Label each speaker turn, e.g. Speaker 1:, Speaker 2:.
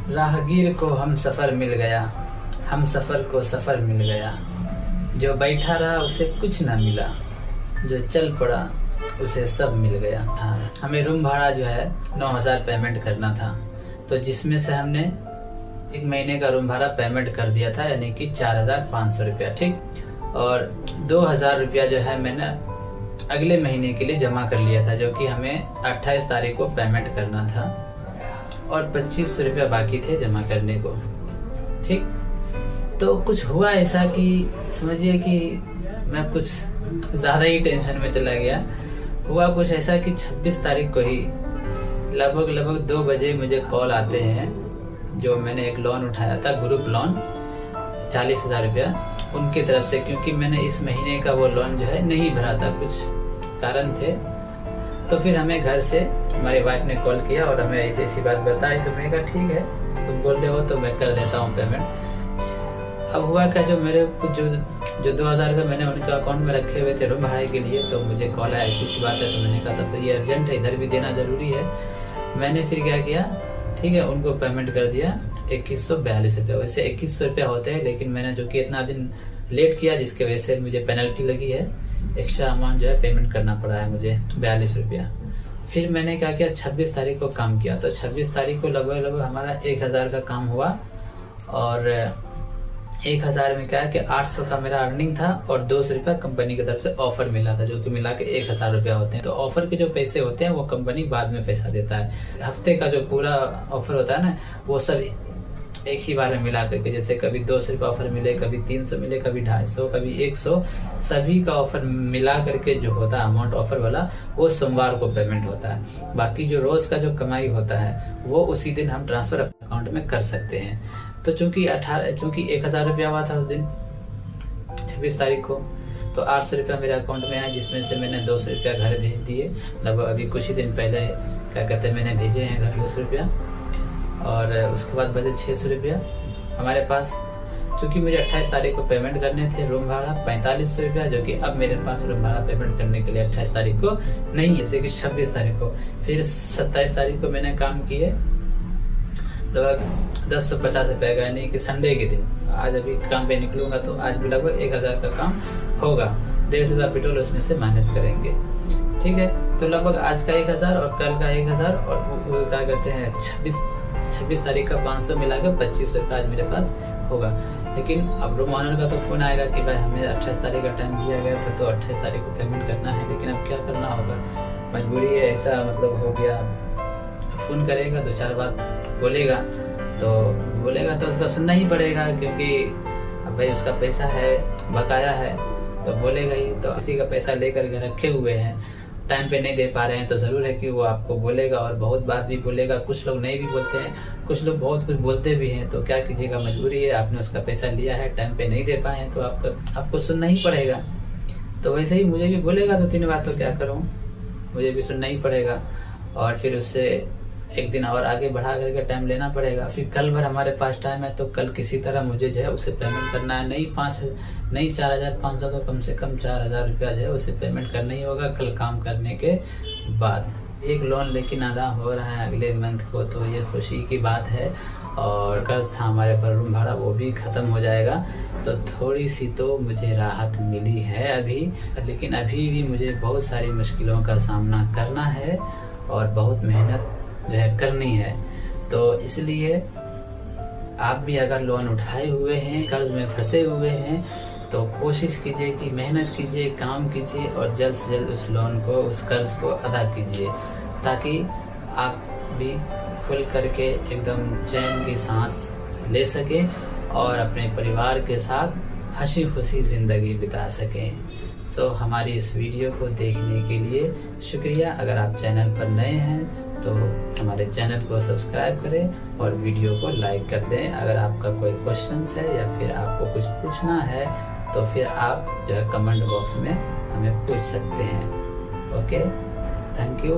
Speaker 1: राहगीर को हम सफ़र मिल गया, हम सफ़र को सफ़र मिल गया। जो बैठा रहा उसे कुछ ना मिला, जो चल पड़ा उसे सब मिल गया था। हमें रूम भाड़ा जो है 9,000 पेमेंट करना था, तो जिसमें से हमने 1 महीने का रूम भाड़ा पेमेंट कर दिया था, यानी कि 4,500 रुपया, ठीक। और 2,000 रुपया जो है मैंने अगले महीने के लिए जमा कर लिया था, जो कि हमें 28 तारीख को पेमेंट करना था, और 2500 रुपया बाकी थे जमा करने को, ठीक। तो कुछ हुआ ऐसा कि समझिए कि मैं कुछ ज़्यादा ही टेंशन में चला गया। हुआ कुछ ऐसा कि 26 तारीख को ही लगभग 2 बजे मुझे कॉल आते हैं। जो मैंने एक लोन उठाया था, ग्रुप लोन 40,000 रुपया उनकी तरफ से, क्योंकि मैंने इस महीने का वो लोन जो है नहीं भरा था, कुछ कारण थे। तो फिर हमें घर से हमारी वाइफ ने कॉल किया और हमें ऐसी बात बताई। तो मैंने कहा ठीक है, तुम बोल रहे हो तो मैं कर देता हूँ पेमेंट। अब हुआ क्या, जो मेरे कुछ जो 2,000 का मैंने उनके अकाउंट में रखे हुए थे रूम भाड़े के लिए, तो मुझे कॉल आया ऐसी बात है। तो मैंने कहा तब तो ये अर्जेंट है, इधर भी देना ज़रूरी है। मैंने फिर क्या किया, ठीक है, उनको पेमेंट कर दिया 2142 रुपया। वैसे 2100 रुपया होते हैं, लेकिन मैंने जो कि इतना दिन लेट किया जिसके वजह से मुझे पेनल्टी लगी है, एक्स्ट्रा अमाउंट जो है पेमेंट करना पड़ा है मुझे 42 रुपया। फिर मैंने क्या किया, 26 तारीख को काम किया। तो 26 तारीख को लगभग हमारा 1,000 का काम हुआ, और 1,000 में क्या है कि 800 का मेरा अर्निंग था, और 200 रुपया कंपनी की तरफ से ऑफर मिला था, जो कि मिला के 1,000 रुपया होते हैं। तो ऑफर के जो पैसे होते हैं वो कंपनी बाद में पैसा देता है। हफ्ते का जो पूरा ऑफर होता है ना, वो सब एक ही बार में मिला करके, जैसे कभी 200 रुपया ऑफर मिले, कभी 300 मिले, कभी 250, कभी 100, सभी का ऑफर मिला करके जो होता है अमाउंट ऑफर वाला, वो सोमवार को पेमेंट होता है। बाकी जो रोज का जो कमाई होता है वो उसी दिन हम ट्रांसफर अकाउंट में कर सकते हैं। तो चूंकि 1,000 रुपया हुआ था उस दिन 26 तारीख को, तो 800 रुपया मेरे अकाउंट में आया, जिसमें से मैंने 200 रुपया घर भेज दिए। लगभग अभी कुछ ही दिन पहले क्या कहते हैं मैंने भेजे हैं घर 200 रुपया, और उसके बाद बचे 600 रुपया हमारे पास। क्योंकि मुझे 28 तारीख को पेमेंट करने थे रूम भाड़ा 4500 रुपया, जो कि अब मेरे पास रूम भाड़ा पेमेंट करने के लिए 28 तारीख को नहीं है, जैसे कि 26 तारीख को। फिर 27 तारीख को मैंने काम किए लगभग 1050 रुपये का, यानी कि संडे के दिन। आज अभी काम पे निकलूंगा तो आज भी लगभग 1,000 का काम होगा। 150 रुपया पेट्रोल उसमें से मैनेज करेंगे, ठीक है। तो लगभग आज का 1,000 और कल का 1,000, और क्या कहते हैं 26 तारीख का 500 मिलाकर 2500 रुपया आज मेरे पास होगा। लेकिन अब रूम ऑनर का तो फोन आएगा कि भाई हमें 28 तारीख का टाइम दिया गया था, तो 28 तारीख को पेमेंट करना है। लेकिन अब क्या करना होगा, मजबूरी है, ऐसा मतलब हो गया। फोन करेगा, 2-4 बात बोलेगा तो उसका सुनना ही पड़ेगा, क्योंकि अब भाई उसका पैसा है, बकाया है, तो बोलेगा ही। तो किसी का पैसा लेकर के रखे हुए हैं, टाइम पे नहीं दे पा रहे हैं, तो ज़रूर है कि वो आपको बोलेगा, और बहुत बात भी बोलेगा। कुछ लोग नहीं भी बोलते हैं, कुछ लोग बहुत कुछ बोलते भी हैं। तो क्या कीजिएगा, मजबूरी है, आपने उसका पैसा लिया है, टाइम पे नहीं दे पाए हैं, तो आपको सुनना ही पड़ेगा। तो वैसे ही मुझे भी बोलेगा 2-3 बात, तो क्या करूँ, मुझे भी सुनना ही पड़ेगा। और फिर उससे एक दिन और आगे बढ़ा करके टाइम लेना पड़ेगा। फिर कल भर हमारे पास टाइम है, तो कल किसी तरह मुझे जो है उसे पेमेंट करना है। नहीं 4,500, तो कम से कम 4,000 रुपया जो है उसे पेमेंट करना ही होगा कल काम करने के बाद। एक लोन लेकिन अदा हो रहा है अगले मंथ को, तो ये खुशी की बात है। और कर्ज था हमारे पर रूम भाड़ा, वो भी ख़त्म हो जाएगा। तो थोड़ी सी तो मुझे राहत मिली है अभी, लेकिन अभी भी मुझे बहुत सारी मुश्किलों का सामना करना है, और बहुत मेहनत जो है करनी है। तो इसलिए आप भी अगर लोन उठाए हुए हैं, कर्ज में फंसे हुए हैं, तो कोशिश कीजिए कि मेहनत कीजिए, काम कीजिए, और जल्द से जल्द उस लोन को, उस कर्ज को अदा कीजिए, ताकि आप भी खुल करके एकदम चैन की सांस ले सकें और अपने परिवार के साथ हंसी खुशी ज़िंदगी बिता सकें। सो हमारी इस वीडियो को देखने के लिए शुक्रिया। अगर आप चैनल पर नए हैं तो हमारे चैनल को सब्सक्राइब करें और वीडियो को लाइक कर दें। अगर आपका कोई क्वेश्चंस है या फिर आपको कुछ पूछना है, तो फिर आप जो है कमेंट बॉक्स में हमें पूछ सकते हैं। Okay, thank you.